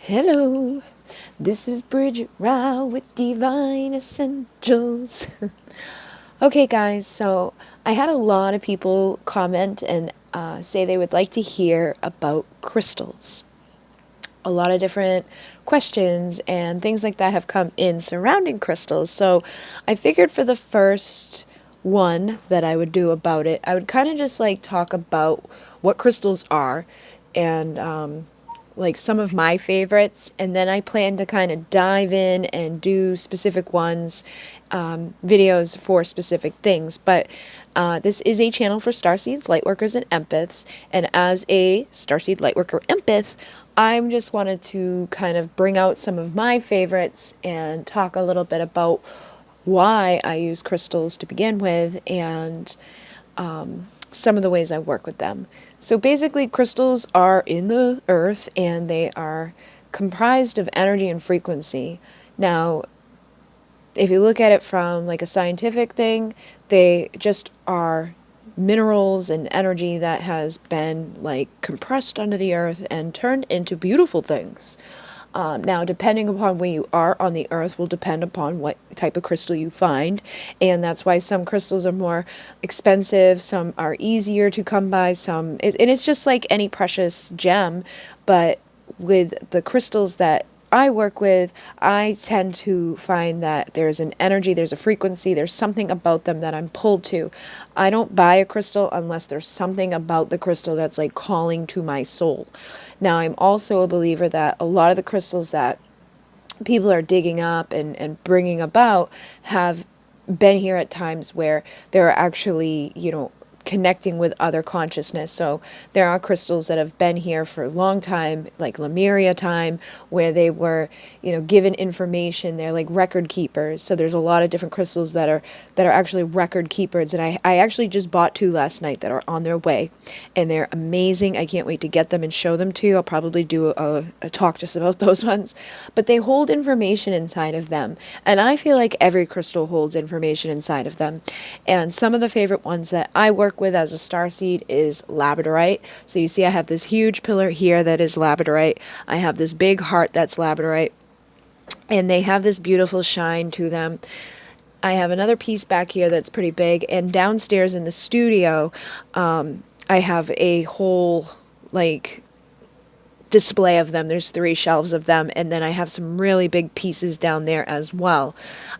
Hello, this is Bridget Rao with Divine Essentials. Okay, guys, so I had a lot of people comment and say they would like to hear about crystals. A lot of different questions and things like that have come in surrounding crystals. So I figured for the first one that I would do about it, I would kind of just like talk about what crystals are and like some of my favorites, and then I plan to kind of dive in and do specific ones, videos for specific things. But this is a channel for starseeds, lightworkers, and empaths, and as a starseed, lightworker, empath, I'm just wanted to kind of bring out some of my favorites and talk a little bit about why I use crystals to begin with, and some of the ways I work with them. So basically, crystals are in the earth and they are comprised of energy and frequency. Now, if you look at it from like a scientific thing, they just are minerals and energy that has been like compressed under the earth and turned into beautiful things. Now, depending upon where you are on the earth will depend upon what type of crystal you find. And that's why some crystals are more expensive, some are easier to come by, and it's just like any precious gem. But with the crystals that I work with, I tend to find that there's an energy, there's a frequency, there's something about them that I'm pulled to. I don't buy a crystal unless there's something about the crystal that's like calling to my soul. Now, I'm also a believer that a lot of the crystals that people are digging up and bringing about have been here at times where they're actually, connecting with other consciousness. So there are crystals that have been here for a long time, like Lemuria time, where they were, given information. They're like record keepers. So there's a lot of different crystals that are actually record keepers. And I actually just bought 2 last night that are on their way, and they're amazing. I can't wait to get them and show them to you. I'll probably do a talk just about those ones. But they hold information inside of them. And I feel like every crystal holds information inside of them. And some of the favorite ones that I work with as a starseed is Labradorite. So you see I have this huge pillar here that is Labradorite. I have this big heart that's Labradorite. And they have this beautiful shine to them. I have another piece back here that's pretty big. And downstairs in the studio, I have a whole, like, display of them. There's 3 shelves of them, and then I have some really big pieces down there as well.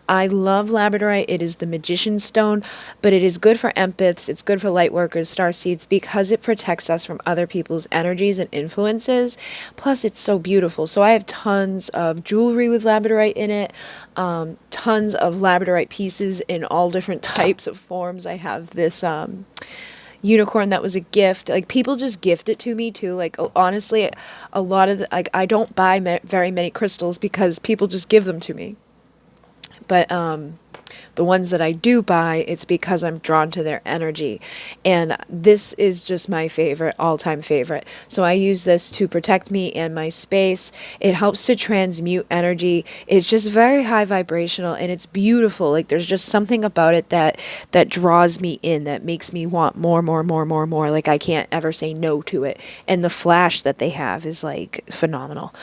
I love Labradorite. It is the magician stone, but it is good for empaths. It's good for light workers, starseeds, because it protects us from other people's energies and influences. Plus, it's so beautiful. So I have tons of jewelry with Labradorite in it, tons of Labradorite pieces in all different types of forms. I have this unicorn that was a gift. Like, people just gift it to me too. Like, honestly, a lot of I don't buy very many crystals because people just give them to me. But the ones that I do buy, it's because I'm drawn to their energy. And this is just my favorite, all-time favorite. So I use this to protect me and my space. It helps to transmute energy. It's just very high vibrational, and it's beautiful. Like, there's just something about it that draws me in, that makes me want more, more, more, more, more. Like, I can't ever say no to it. And the flash that they have is like phenomenal.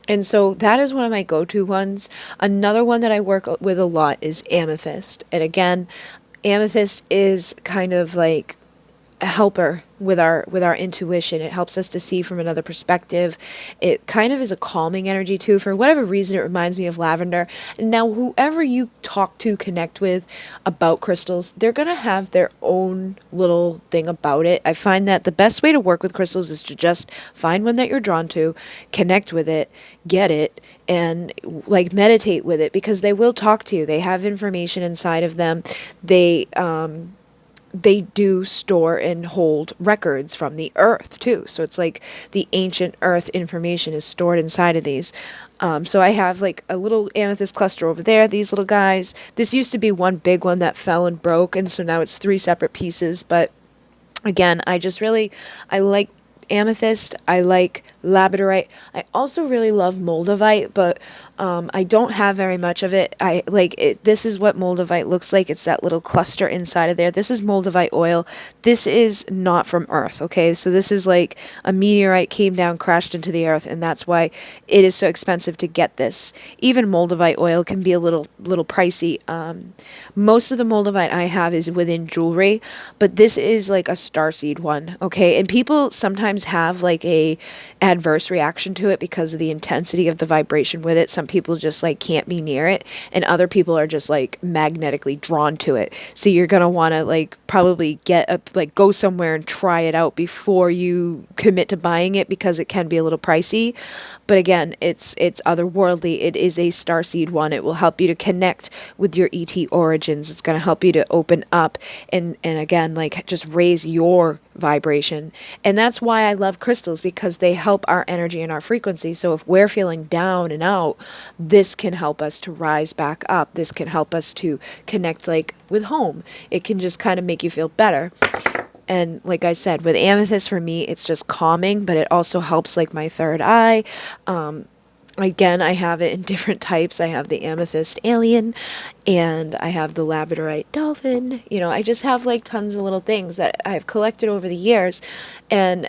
And so that is one of my go-to ones. Another one that I work with a lot is amethyst. And again, amethyst is kind of like a helper with our intuition. It helps us to see from another perspective. It kind of is a calming energy too. For whatever reason, it reminds me of lavender. And now, whoever you talk to, connect with about crystals, they're gonna have their own little thing about it. I find that the best way to work with crystals is to just find one that you're drawn to, connect with it, get it, and like meditate with it, because they will talk to you. They have information inside of them. They do store and hold records from the earth too. So it's like the ancient earth information is stored inside of these. So I have like a little amethyst cluster over there, these little guys. This used to be one big one that fell and broke, and so now it's 3 separate pieces. But again, I like amethyst. I like labradorite. I also really love Moldavite, but I don't have very much of it. I like it. This is what Moldavite looks like. It's that little cluster inside of there. This is Moldavite oil. This is not from Earth, okay? So this is like a meteorite came down, crashed into the Earth, and that's why it is so expensive to get this. Even Moldavite oil can be a little pricey. Most of the Moldavite I have is within jewelry, but this is like a starseed one, okay? And people sometimes have like a adverse reaction to it because of the intensity of the vibration with it. Some people just like can't be near it, and other people are just like magnetically drawn to it. So you're gonna want to like probably go somewhere and try it out before you commit to buying it, because it can be a little pricey. But again, it's otherworldly. It is a starseed one. It will help you to connect with your ET origins. It's going to help you to open up and again, like just raise your vibration. And that's why I love crystals, because they help our energy and our frequency. So if we're feeling down and out, this can help us to rise back up. This can help us to connect like with home. It can just kind of make you feel better. And like I said, with amethyst, for me, it's just calming, but it also helps like my third eye. Again, I have it in different types. I have the amethyst alien, and I have the labradorite dolphin. You know, I just have like tons of little things that I've collected over the years, and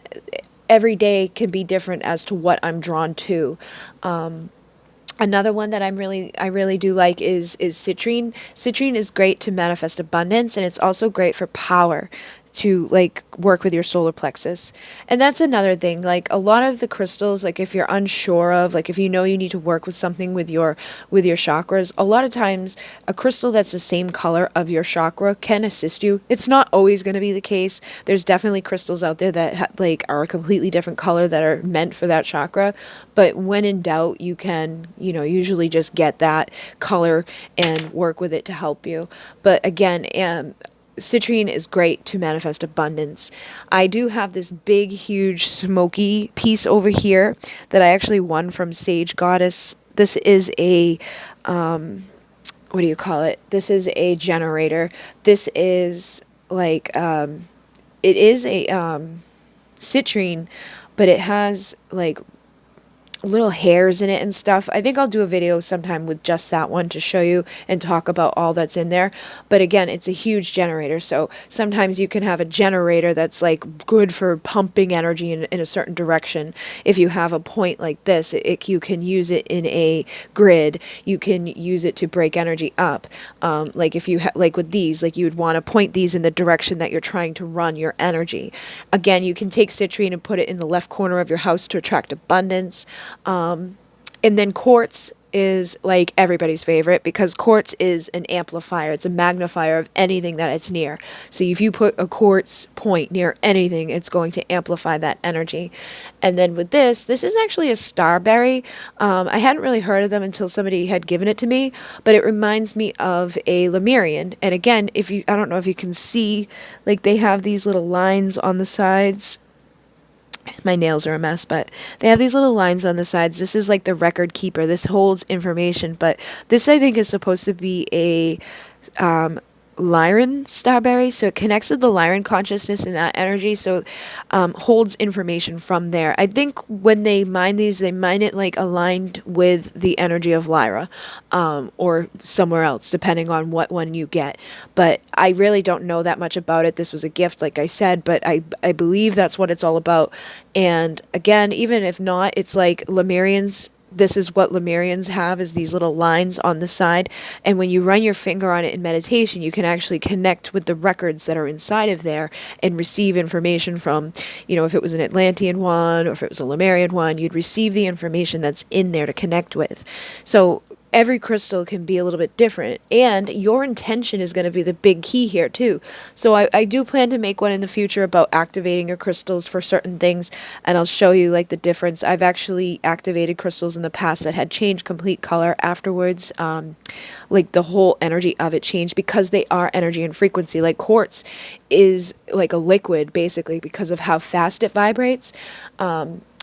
every day can be different as to what I'm drawn to. Another one that I really do like is citrine. Citrine is great to manifest abundance, and it's also great for power, to like work with your solar plexus. And that's another thing, like a lot of the crystals, like if you're unsure of, like if you know you need to work with something with your chakras, a lot of times a crystal that's the same color of your chakra can assist you. It's not always going to be the case. There's definitely crystals out there that like are a completely different color that are meant for that chakra, but when in doubt, you can, you know, usually just get that color and work with it to help you. But again, citrine is great to manifest abundance. I do have this big, huge, smoky piece over here that I actually won from Sage Goddess. This is a, what do you call it? This is a generator. This is like, it is a citrine, but it has like little hairs in it and stuff. I think I'll do a video sometime with just that one to show you and talk about all that's in there. But again, it's a huge generator. So sometimes you can have a generator that's like good for pumping energy in a certain direction. If you have a point like this, you can use it in a grid. You can use it to break energy up. Like if you like with these, like you would want to point these in the direction that you're trying to run your energy. Again, you can take citrine and put it in the left corner of your house to attract abundance. And then quartz is like everybody's favorite, because quartz is an amplifier. It's a magnifier of anything that it's near. So if you put a quartz point near anything, it's going to amplify that energy. And then with this is actually a starberry. I hadn't really heard of them until somebody had given it to me, but it reminds me of a Lemurian. And again, I don't know if you can see, like they have these little lines on the sides. My nails are a mess, but they have these little lines on the sides. This is like the record keeper. This holds information, but this I think is supposed to be a Lyran starberry, so it connects with the Lyran consciousness and that energy, so holds information from there. I think when they mine these, they mine it like aligned with the energy of Lyra, or somewhere else, depending on what one you get. But I really don't know that much about it. This was a gift, like I said, but I believe that's what it's all about. And again, even if not, it's like Lemurians. This is what Lemurians have, is these little lines on the side. And when you run your finger on it in meditation, you can actually connect with the records that are inside of there and receive information from, you know, if it was an Atlantean one or if it was a Lemurian one, you'd receive the information that's in there to connect with. So every crystal can be a little bit different, and your intention is going to be the big key here too. So I do plan to make one in the future about activating your crystals for certain things, and I'll show you like the difference. I've actually activated crystals in the past that had changed complete color afterwards. Like the whole energy of it changed, because they are energy and frequency. Like quartz is like a liquid basically because of how fast it vibrates.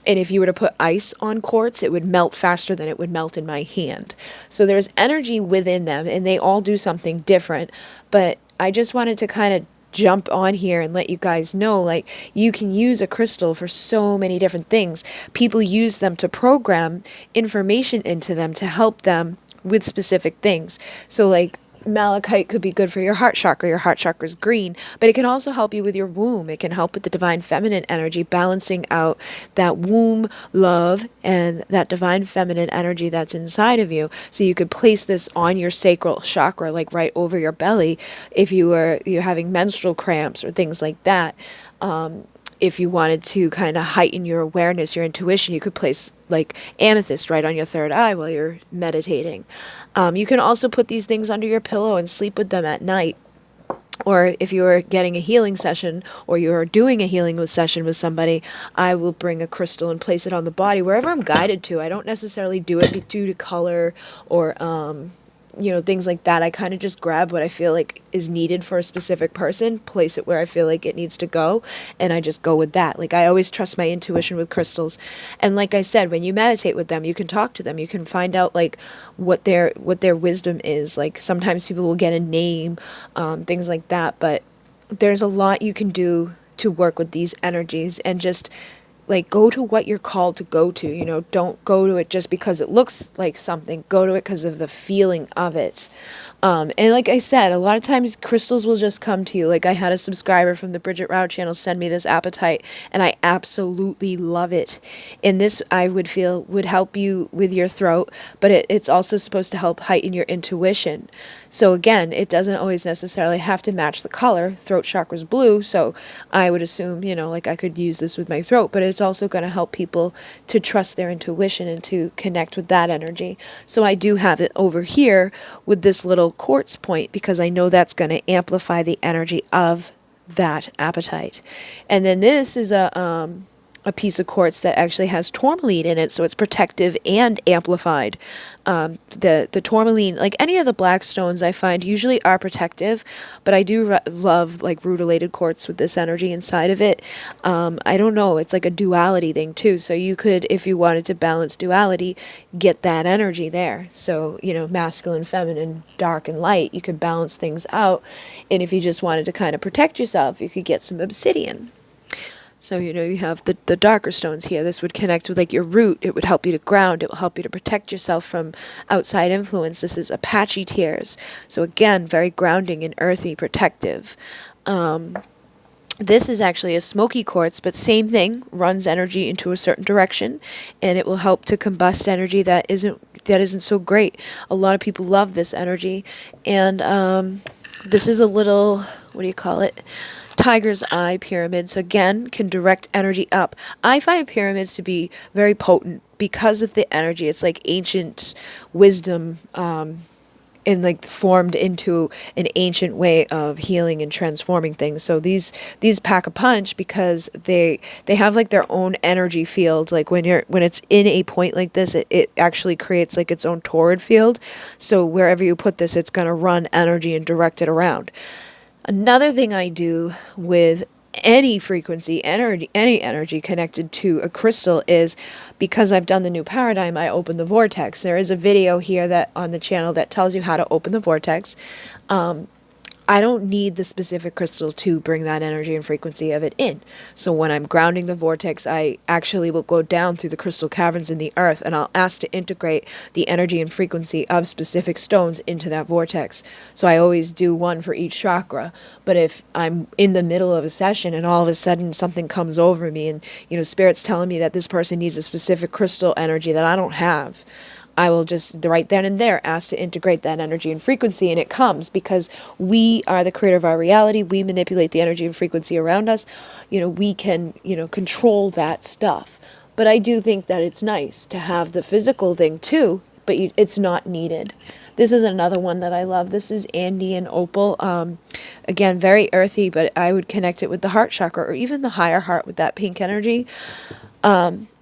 And if you were to put ice on quartz, it would melt faster than it would melt in my hand. So there's energy within them, and they all do something different. But I just wanted to kind of jump on here and let you guys know, like, you can use a crystal for so many different things. People use them to program information into them to help them with specific things. So like malachite could be good for your heart chakra. Your heart chakra is green, but it can also help you with your womb. It can help with the divine feminine energy, balancing out that womb love and that divine feminine energy that's inside of you. So you could place this on your sacral chakra, like right over your belly, if you're having menstrual cramps or things like that. If you wanted to kind of heighten your awareness, your intuition, you could place like amethyst right on your third eye while you're meditating. You can also put these things under your pillow and sleep with them at night. Or if you're getting a healing session or you're doing a healing session with somebody, I will bring a crystal and place it on the body wherever I'm guided to. I don't necessarily do it due to color or things like that. I kind of just grab what I feel like is needed for a specific person, place it where I feel like it needs to go, and I just go with that. Like, I always trust my intuition with crystals. And like I said, when you meditate with them, you can talk to them. You can find out like what their wisdom is. Like, sometimes people will get a name, things like that, but there's a lot you can do to work with these energies, and just like go to what you're called to go to. Don't go to it just because it looks like something. Go to it because of the feeling of it. And like I said, a lot of times crystals will just come to you. Like, I had a subscriber from the Bridget Rao channel send me this apatite, and I absolutely love it. And this, I would feel, would help you with your throat, but it's also supposed to help heighten your intuition. So again, it doesn't always necessarily have to match the color. Throat chakra's blue, so I would assume, like I could use this with my throat, but it's also going to help people to trust their intuition and to connect with that energy. So I do have it over here with this little quartz point because I know that's going to amplify the energy of that apatite. And then this is a piece of quartz that actually has tourmaline in it, so it's protective and amplified. The tourmaline, like any of the black stones, I find usually are protective, but I do love like rutilated quartz with this energy inside of it. I don't know, it's like a duality thing too, so you could, if you wanted to balance duality, get that energy there. So, masculine, feminine, dark and light, you could balance things out. And if you just wanted to kind of protect yourself, you could get some obsidian. So, you have the darker stones here. This would connect with like your root. It would help you to ground. It will help you to protect yourself from outside influence. This is Apache Tears. So again, very grounding and earthy, protective. This is actually a smoky quartz, but same thing, runs energy into a certain direction, and it will help to combust energy that isn't so great. A lot of people love this energy, and this is a little, what do you call it? Tiger's eye pyramid. So again, can direct energy up. I find pyramids to be very potent because of the energy. It's like ancient wisdom, and like formed into an ancient way of healing and transforming things. So these pack a punch because they have like their own energy field. Like when it's in a point like this, it actually creates like its own torrid field. So wherever you put this, it's gonna run energy and direct it around. Another thing I do with any frequency, any energy connected to a crystal is, because I've done the new paradigm, I open the vortex. There is a video here that on the channel that tells you how to open the vortex. I don't need the specific crystal to bring that energy and frequency of it in. So when I'm grounding the vortex, I actually will go down through the crystal caverns in the earth, and I'll ask to integrate the energy and frequency of specific stones into that vortex. So I always do one for each chakra. But if I'm in the middle of a session and all of a sudden something comes over me and, Spirit's telling me that this person needs a specific crystal energy that I don't have, I will just right then and there ask to integrate that energy and frequency, and it comes because we are the creator of our reality. We manipulate the energy and frequency around us. We can, control that stuff. But I do think that it's nice to have the physical thing too, but it's not needed. This is another one that I love. This is Andean Opal. Again, very earthy, but I would connect it with the heart chakra or even the higher heart with that pink energy.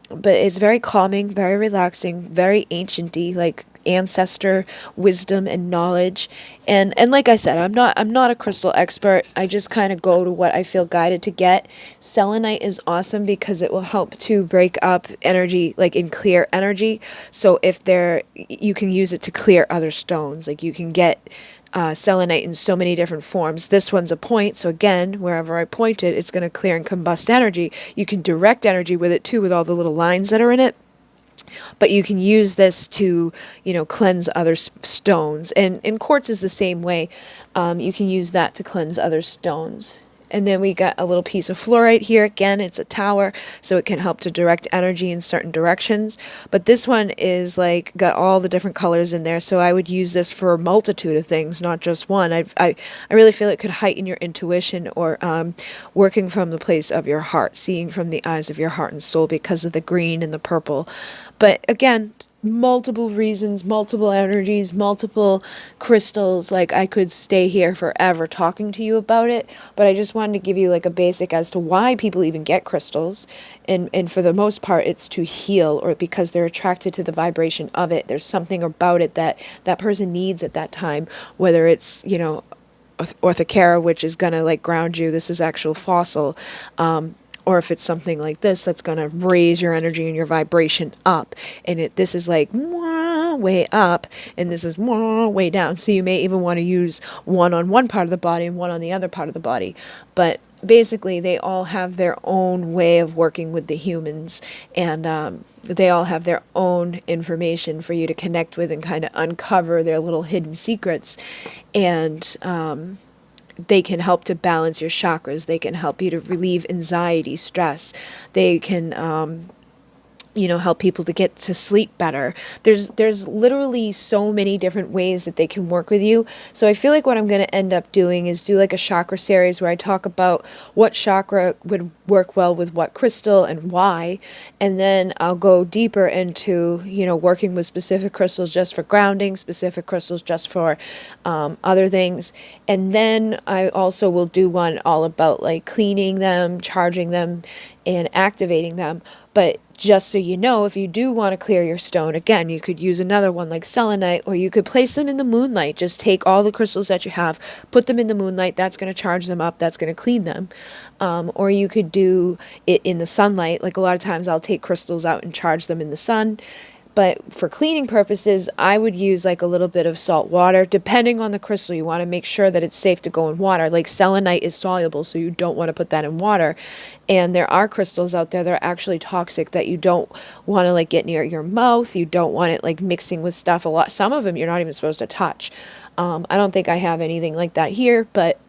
But it's very calming, very relaxing, very ancient-y, like ancestor wisdom and knowledge. And like I said, I'm not a crystal expert. I just kind of go to what I feel guided to get. Selenite is awesome because it will help to break up energy, like in clear energy. So if you can use it to clear other stones. Like you can get selenite in so many different forms. This one's a point, so again, wherever I point it, it's going to clear and combust energy. You can direct energy with it too, with all the little lines that are in it. But you can use this to, cleanse other stones. And quartz is the same way. You can use that to cleanse other stones. And then we got a little piece of fluorite here. Again, it's a tower, so it can help to direct energy in certain directions. But this one is like got all the different colors in there, so I would use this for a multitude of things, not just one. I really feel it could heighten your intuition, or working from the place of your heart, seeing from the eyes of your heart and soul, because of the green and the purple. But again, multiple reasons, multiple energies, multiple crystals. Like, I could stay here forever talking to you about it, but I just wanted to give you like a basic as to why people even get crystals. And for the most part, it's to heal, or because they're attracted to the vibration of it. There's something about it that that person needs at that time, whether it's, orthocara, which is going to like ground you. This is actual fossil. Or if it's something like this, that's going to raise your energy and your vibration up. And this is like way up, and this is way down. So you may even want to use one on one part of the body and one on the other part of the body. But basically, they all have their own way of working with the humans, and they all have their own information for you to connect with and kind of uncover their little hidden secrets. And they can help to balance your chakras. They can help you to relieve anxiety, stress. They can, help people to get to sleep better. There's literally so many different ways that they can work with you. So I feel like what I'm going to end up doing is do like a chakra series where I talk about what chakra would work well with what crystal and why. And then I'll go deeper into, working with specific crystals just for grounding, specific crystals just for other things. And then I also will do one all about like cleaning them, charging them, and activating them. But just so you know, if you do want to clear your stone, again, you could use another one like selenite, or you could place them in the moonlight. Just take all the crystals that you have, put them in the moonlight. That's going to charge them up. That's going to clean them. Or you could do it in the sunlight. Like, a lot of times I'll take crystals out and charge them in the sun. But for cleaning purposes, I would use like a little bit of salt water. Depending on the crystal, you want to make sure that it's safe to go in water. Like, selenite is soluble, so you don't want to put that in water. And there are crystals out there that are actually toxic that you don't want to like get near your mouth. You don't want it like mixing with stuff. Some of them you're not even supposed to touch. I don't think I have anything like that here, but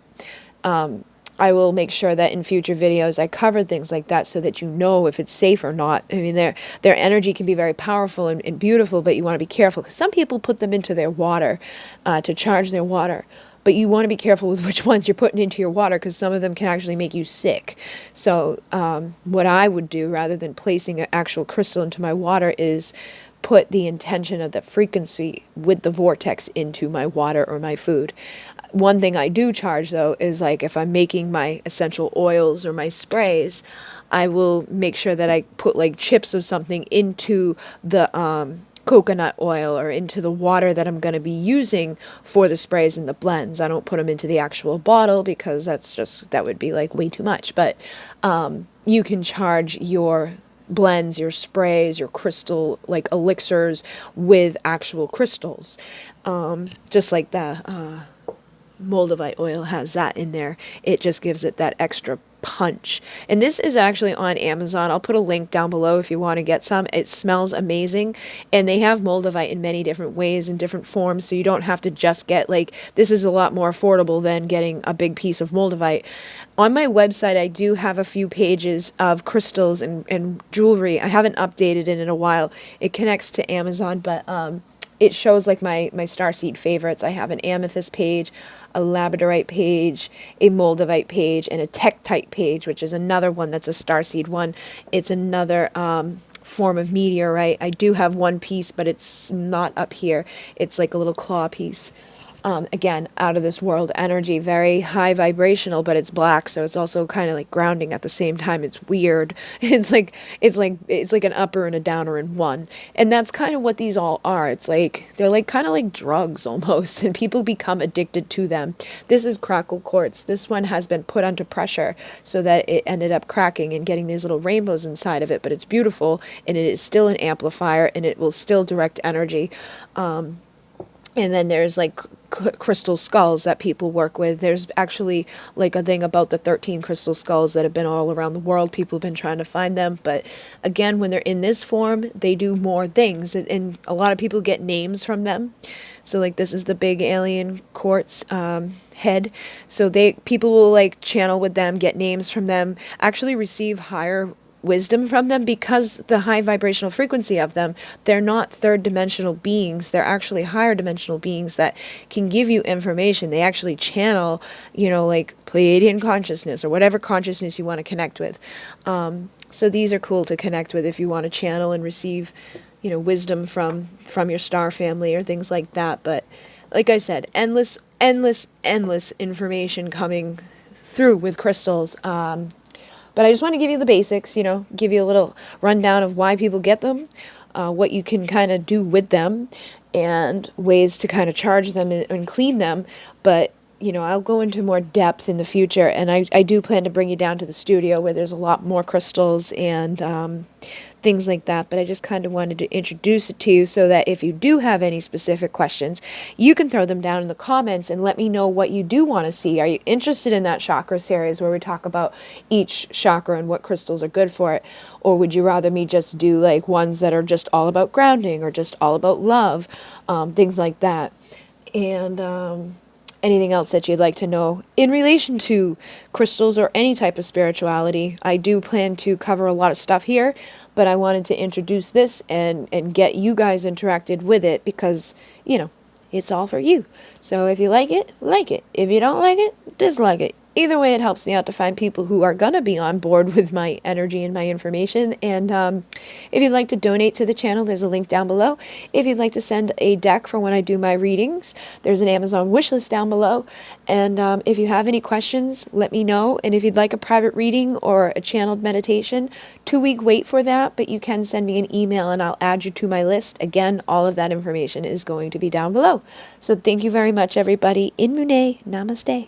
I will make sure that in future videos I cover things like that, so that you know if it's safe or not. I mean, their energy can be very powerful and beautiful, but you want to be careful, because some people put them into their water to charge their water. But you want to be careful with which ones you're putting into your water, because some of them can actually make you sick. So what I would do, rather than placing an actual crystal into my water, is put the intention of the frequency with the vortex into my water or my food. One thing I do charge, though, is like if I'm making my essential oils or my sprays, I will make sure that I put like chips of something into the coconut oil or into the water that I'm going to be using for the sprays and the blends. I don't put them into the actual bottle, because that would be like way too much. But you can charge your blends, your sprays, your crystal like elixirs with actual crystals, just like the Moldavite oil has that in there. It just gives it that extra punch. And this is actually on Amazon. I'll put a link down below if you want to get some. It smells amazing, and they have Moldavite in many different ways and different forms, so you don't have to just get like, this is a lot more affordable than getting a big piece of Moldavite. On my website, I do have a few pages of crystals and jewelry. I haven't updated it in a while. It connects to Amazon, but it shows like my starseed favorites. I have an amethyst page, a labradorite page, a moldavite page, and a tektite page, which is another one that's a starseed one. It's another form of meteorite. I do have one piece, but it's not up here. It's like a little claw piece. Again, out of this world energy, very high vibrational, but it's black, so it's also kind of like grounding at the same time. It's weird. It's like an upper and a downer in one, and that's kind of what these all are. It's like they're like kind of like drugs almost, and people become addicted to them. This is Crackle Quartz. This one has been put under pressure so that it ended up cracking and getting these little rainbows inside of it, but it's beautiful, and it is still an amplifier, and it will still direct energy. And then there's like crystal skulls that people work with. There's actually like a thing about the 13 crystal skulls that have been all around the world. People have been trying to find them. But again, when they're in this form, they do more things. And a lot of people get names from them. So like this is the big alien quartz head. So people will like channel with them, get names from them, actually receive higher wisdom from them because the high vibrational frequency of them, they're not third dimensional beings. They're actually higher dimensional beings that can give you information. They actually channel, like Pleiadian consciousness or whatever consciousness you want to connect with. So these are cool to connect with if you want to channel and receive, wisdom from your star family or things like that. But like I said, endless information coming through with crystals. But I just want to give you the basics, give you a little rundown of why people get them, what you can kind of do with them, and ways to kind of charge them and clean them. But, I'll go into more depth in the future, and I do plan to bring you down to the studio where there's a lot more crystals and things like that. But I just kind of wanted to introduce it to you so that if you do have any specific questions, you can throw them down in the comments and let me know what you do want to see. Are you interested in that chakra series where we talk about each chakra and what crystals are good for it? Or would you rather me just do like ones that are just all about grounding or just all about love, things like that? And anything else that you'd like to know in relation to crystals or any type of spirituality. I do plan to cover a lot of stuff here, but I wanted to introduce this and get you guys interacted with it because, it's all for you. So if you like it, like it. If you don't like it, dislike it. Either way, it helps me out to find people who are going to be on board with my energy and my information. And if you'd like to donate to the channel, there's a link down below. If you'd like to send a deck for when I do my readings, there's an Amazon wishlist down below. And if you have any questions, let me know. And if you'd like a private reading or a channeled meditation, 2-week wait for that. But you can send me an email and I'll add you to my list. Again, all of that information is going to be down below. So thank you very much, everybody. In MUNAY, namaste.